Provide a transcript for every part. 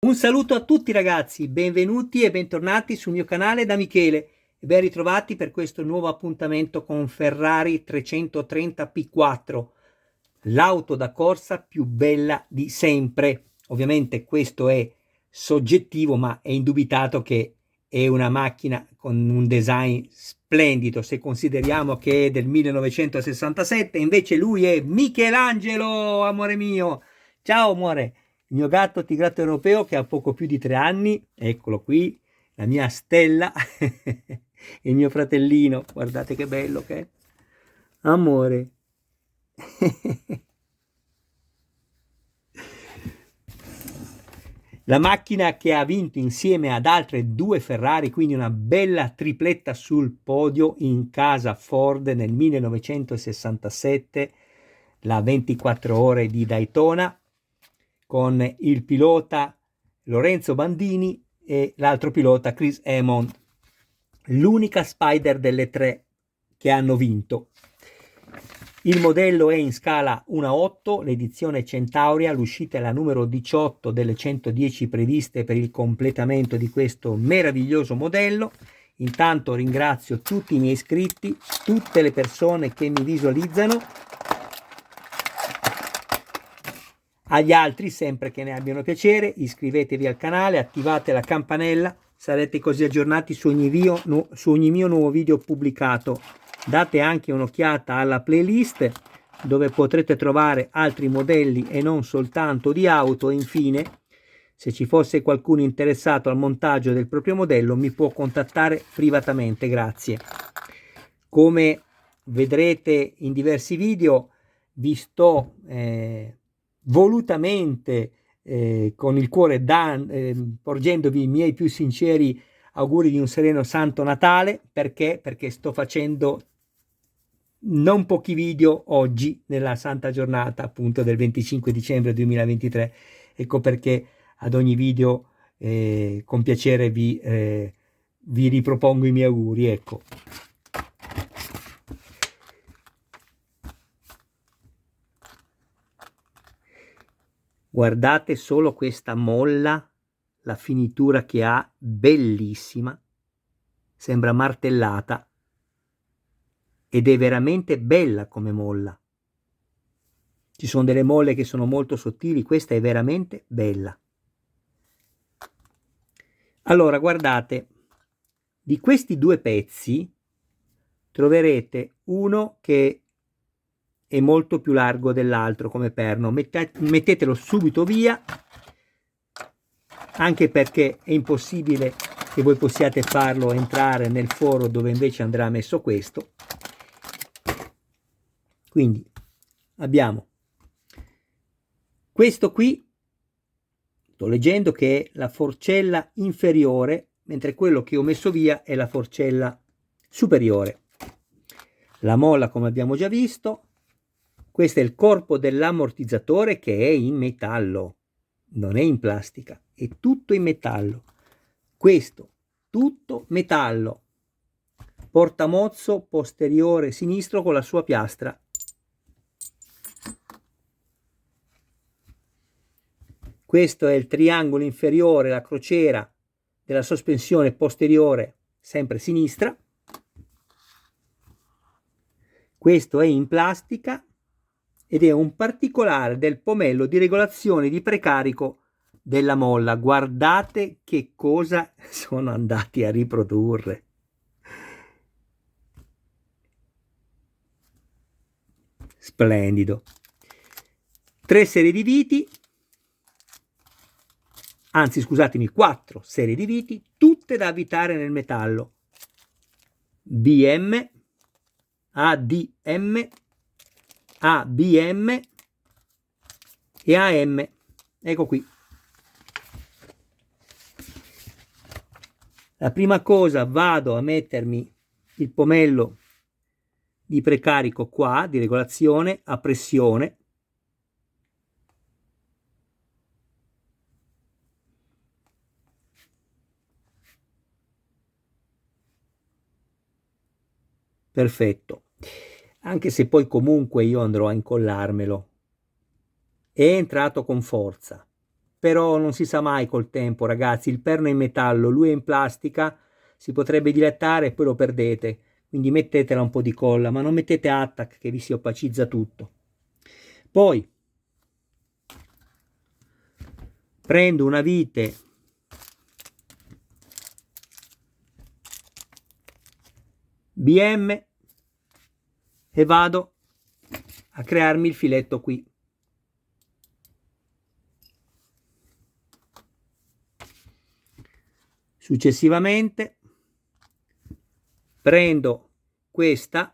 Un saluto a tutti ragazzi, benvenuti e bentornati sul mio canale da Michele e ben ritrovati per questo nuovo appuntamento con Ferrari 330 P4, l'auto da corsa più bella di sempre. Ovviamente questo è soggettivo, ma è indubitato che è una macchina con un design splendido se consideriamo che è del 1967, invece lui è Michelangelo, amore mio. Ciao amore. Il mio gatto tigrato europeo che ha poco più di 3 anni, eccolo qui, la mia Stella, il mio fratellino, guardate che bello che è. Amore. La macchina che ha vinto insieme ad altre due Ferrari, quindi una bella tripletta sul podio in casa Ford nel 1967, la 24 ore di Daytona, con il pilota Lorenzo Bandini e l'altro pilota Chris Amon, l'unica Spider delle tre che hanno vinto. Il modello è in scala 1:8, l'edizione Centauria, l'uscita è la numero 18 delle 110 previste per il completamento di questo meraviglioso modello. Intanto ringrazio tutti i miei iscritti, tutte le persone che mi visualizzano. Agli altri, sempre che ne abbiano piacere, iscrivetevi al canale, attivate la campanella, sarete così aggiornati su ogni mio nuovo video pubblicato. Date anche un'occhiata alla playlist dove potrete trovare altri modelli e non soltanto di auto. E infine, se ci fosse qualcuno interessato al montaggio del proprio modello, mi può contattare privatamente. Grazie. Come vedrete in diversi video, vi sto volutamente con il cuore porgendovi i miei più sinceri auguri di un sereno Santo Natale. Perché sto facendo non pochi video oggi nella santa giornata appunto del 25 dicembre 2023. Ecco perché ad ogni video con piacere vi ripropongo i miei auguri. Ecco. Guardate solo questa molla, la finitura che ha, bellissima, sembra martellata ed è veramente bella come molla. Ci sono delle molle che sono molto sottili, questa è veramente bella. Allora, guardate, di questi due pezzi troverete uno che è molto più largo dell'altro come perno. Mettetelo subito via, anche perché è impossibile che voi possiate farlo entrare nel foro dove invece andrà messo questo. Quindi abbiamo questo qui, sto leggendo che è la forcella inferiore, mentre quello che ho messo via è la forcella superiore. La molla, come abbiamo già visto. Questo è il corpo dell'ammortizzatore che è in metallo, non è in plastica, è tutto in metallo. Questo, tutto metallo. Portamozzo posteriore sinistro con la sua piastra. Questo è il triangolo inferiore, la crociera della sospensione posteriore, sempre sinistra. Questo è in plastica ed è un particolare del pomello di regolazione di precarico della molla. Guardate che cosa sono andati a riprodurre. Splendido. 3 serie di viti, anzi scusatemi, 4 serie di viti, tutte da avvitare nel metallo. BM, ADM, ABM e AM. Ecco qui. La prima cosa, vado a mettermi il pomello di precarico qua, di regolazione a pressione. Perfetto. Anche se poi comunque io andrò a incollarmelo. È entrato con forza. però non si sa mai col tempo, ragazzi. Il perno è in metallo, lui è in plastica, si potrebbe dilettare e poi lo perdete. Quindi mettetela un po' di colla, ma non mettete Attack che vi si opacizza tutto. Poi prendo una vite BM e vado a crearmi il filetto qui. Successivamente prendo questa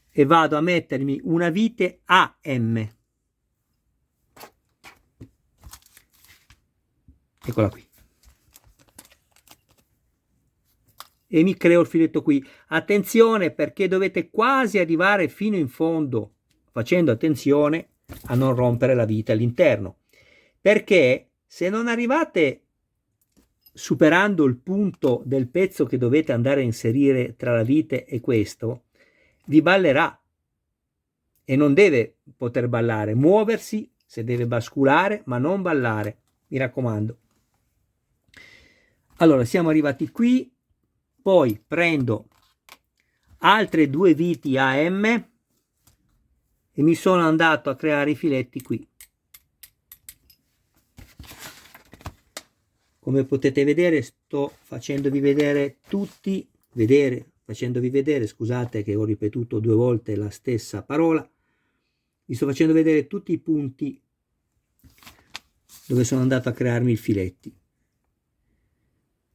e vado a mettermi una vite AM. Eccola qui. E mi creo il filetto qui. Attenzione, perché dovete quasi arrivare fino in fondo, facendo attenzione a non rompere la vite all'interno. Perché se non arrivate superando il punto del pezzo che dovete andare a inserire tra la vite e questo, vi ballerà. E non deve poter ballare, muoversi se deve basculare, ma non ballare, mi raccomando. Allora, siamo arrivati qui, poi prendo altre due viti AM e mi sono andato a creare i filetti qui. Come potete vedere, sto facendovi vedere tutti, facendovi vedere, scusate che ho ripetuto 2 volte la stessa parola, vi sto facendo vedere tutti i punti dove sono andato a crearmi i filetti.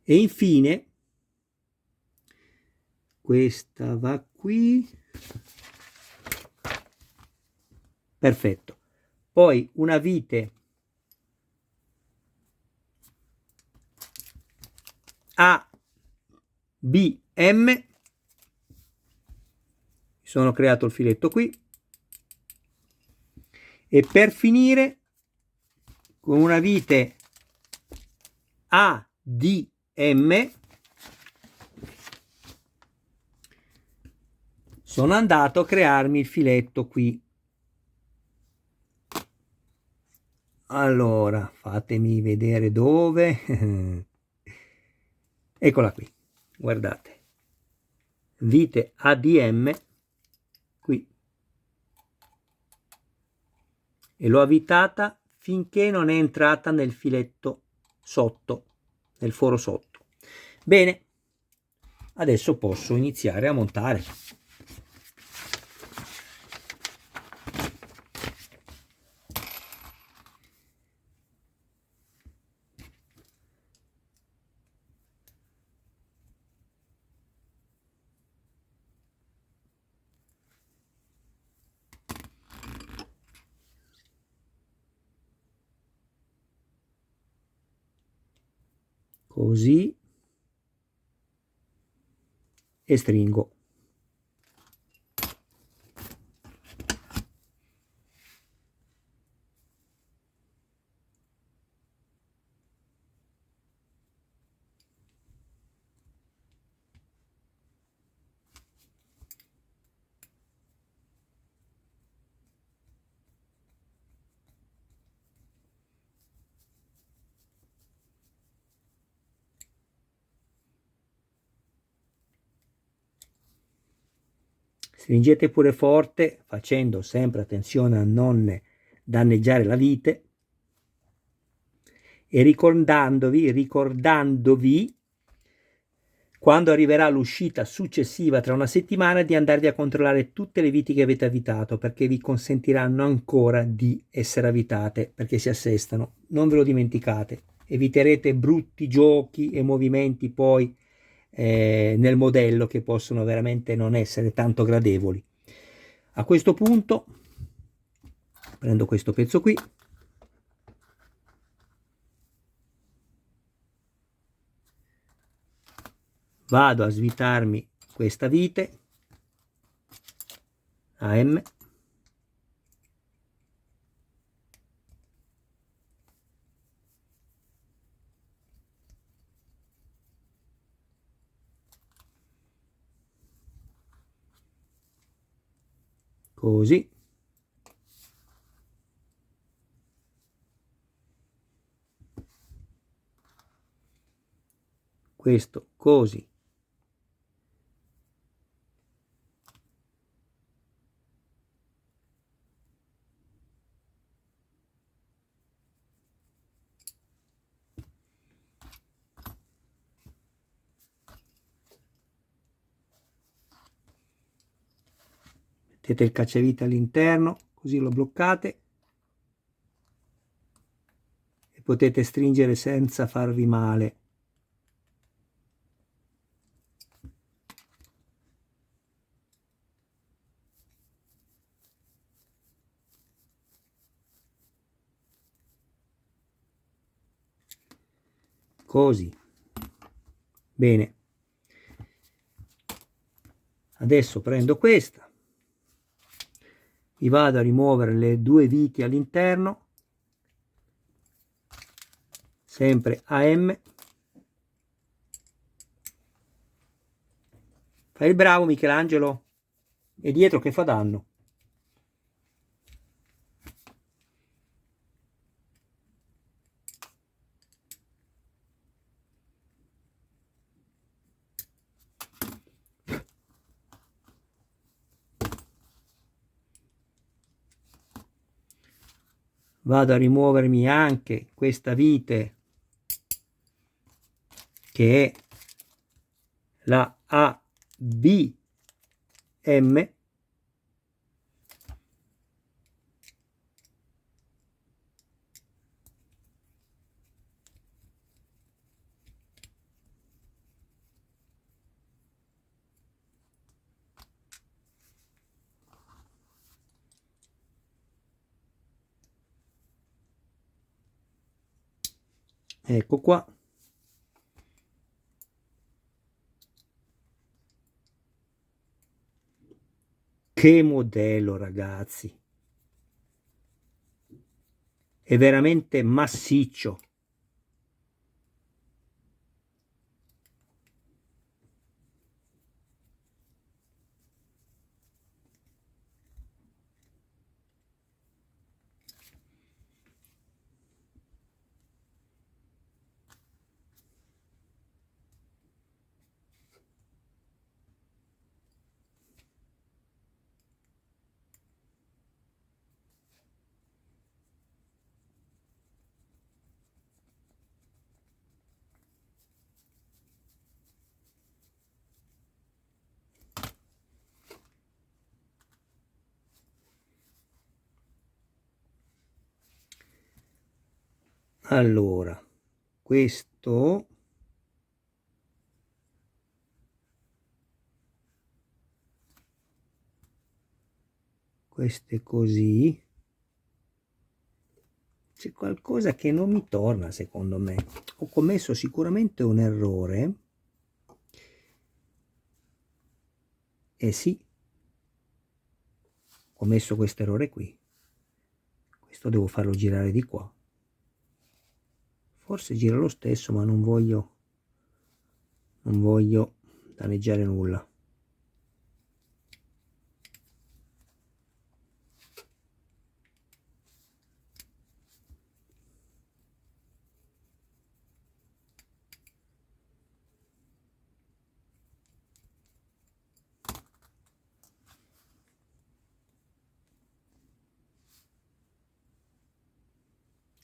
E infine, questa va qui, perfetto. Poi una vite ABM, mi sono creato il filetto qui, e per finire con una vite ADM sono andato a crearmi il filetto qui. Allora, fatemi vedere dove. Eccola qui, guardate. Vite ADM qui. E l'ho avvitata finché non è entrata nel filetto sotto, nel foro sotto. Bene, adesso posso iniziare a montare. Così, e stringo. Stringete pure forte, facendo sempre attenzione a non danneggiare la vite e ricordandovi quando arriverà l'uscita successiva tra una settimana di andarvi a controllare tutte le viti che avete avvitato, perché vi consentiranno ancora di essere avvitate, perché si assestano. Non ve lo dimenticate, eviterete brutti giochi e movimenti poi nel modello che possono veramente non essere tanto gradevoli. A questo punto prendo questo pezzo qui, vado a svitarmi questa vite AM, così, questo così. Mettete il cacciavite all'interno, così lo bloccate e potete stringere senza farvi male. Così. Bene. Adesso prendo questa, vi vado a rimuovere le due viti all'interno, sempre AM. Fai il bravo Michelangelo, e dietro che fa danno. Vado a rimuovermi anche questa vite che è la ABM. Ecco qua. Che modello, ragazzi! È veramente massiccio. Allora, questo è così. C'è qualcosa che non mi torna, secondo me. Ho commesso sicuramente un errore. Sì, ho commesso questo errore qui. Questo devo farlo girare di qua. Forse gira lo stesso, ma non voglio danneggiare nulla.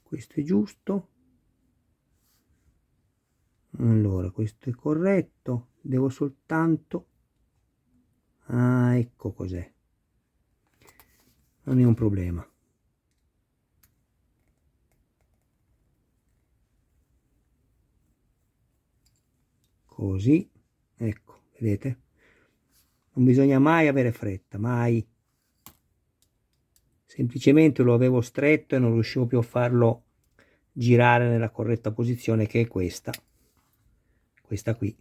Questo è giusto. Allora, questo è corretto. Devo soltanto... Ah, ecco cos'è. Non è un problema. Così, ecco, vedete? Non bisogna mai avere fretta, mai. Semplicemente lo avevo stretto e non riuscivo più a farlo girare nella corretta posizione, che è questa qui.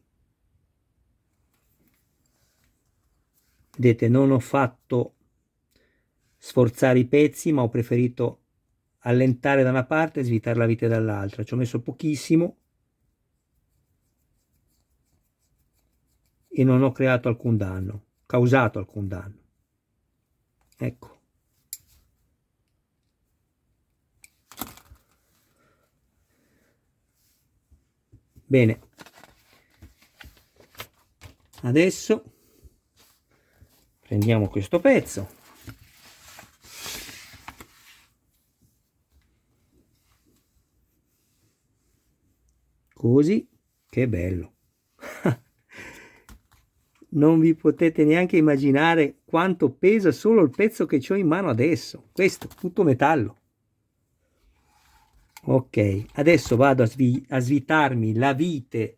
Vedete, non ho fatto sforzare i pezzi, ma ho preferito allentare da una parte e svitare la vite dall'altra. Ci ho messo pochissimo e non ho creato alcun danno, causato alcun danno. Ecco. Bene, Adesso prendiamo questo pezzo, così, che bello. Non vi potete neanche immaginare quanto pesa solo il pezzo che ho in mano adesso. Questo, tutto metallo. Ok, adesso vado a svitarmi la vite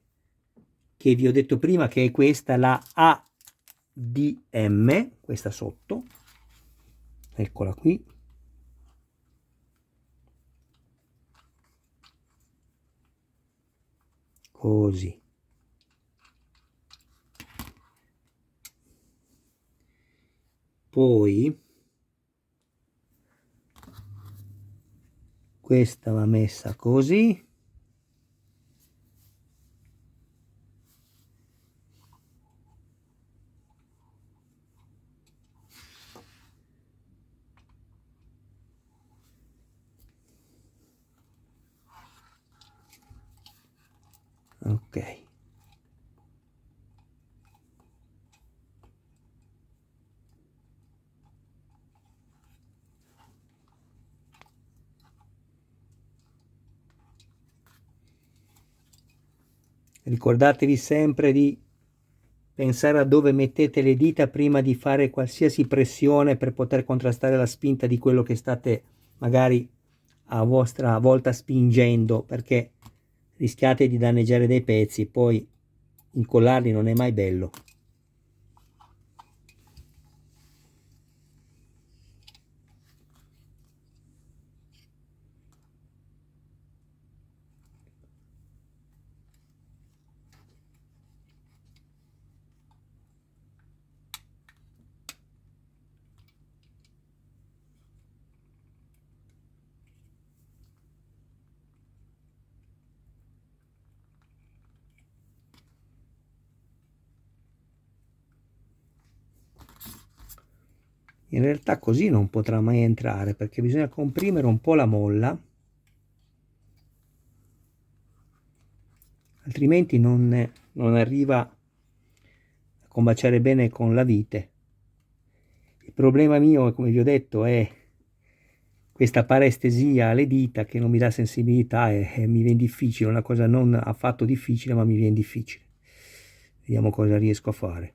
che vi ho detto prima, che è questa, la ADM, questa sotto. Eccola qui. Così. Poi questa va messa così. Ok. Ricordatevi sempre di pensare a dove mettete le dita prima di fare qualsiasi pressione per poter contrastare la spinta di quello che state magari a vostra volta spingendo, perché rischiate di danneggiare dei pezzi, poi incollarli non è mai bello. In realtà così non potrà mai entrare, perché bisogna comprimere un po' la molla, altrimenti non arriva a combaciare bene con la vite. Il problema mio, come vi ho detto, è questa parestesia alle dita che non mi dà sensibilità e mi viene difficile, una cosa non affatto difficile, ma mi viene difficile. Vediamo cosa riesco a fare.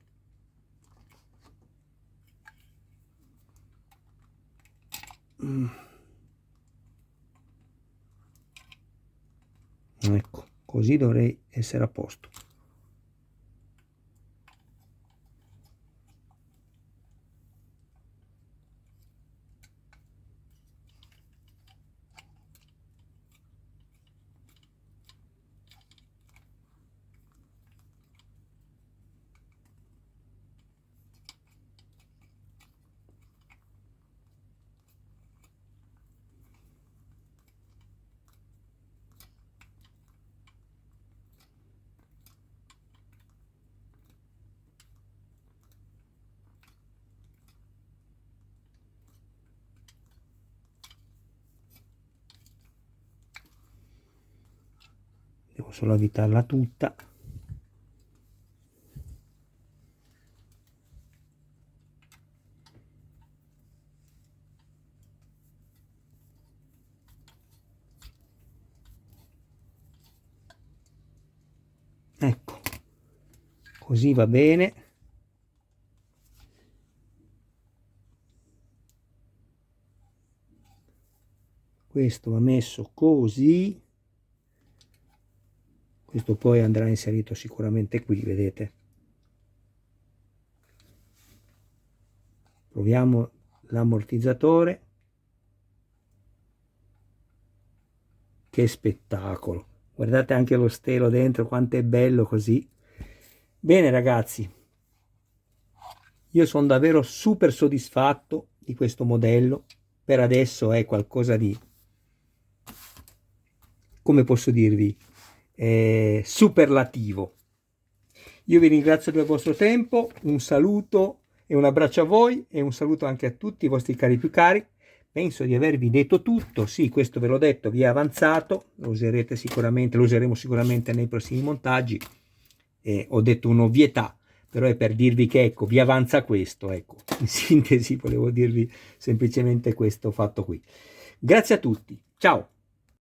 Ecco, così dovrei essere a posto. Devo solo avvitarla tutta. Ecco, così va bene. Questo va messo così. Questo poi andrà inserito sicuramente qui, vedete. Proviamo l'ammortizzatore. Che spettacolo! Guardate anche lo stelo dentro, quanto è bello così. Bene ragazzi, io sono davvero super soddisfatto di questo modello. Per adesso è qualcosa di, come posso dirvi, superlativo. Io vi ringrazio del vostro tempo, un saluto e un abbraccio a voi e un saluto anche a tutti i vostri cari più cari. Penso di avervi detto tutto, sì, questo ve l'ho detto, vi è avanzato, lo useremo sicuramente nei prossimi montaggi. Ho detto un'ovvietà, però è per dirvi che ecco, vi avanza questo, ecco, in sintesi volevo dirvi semplicemente questo fatto qui. Grazie a tutti, ciao!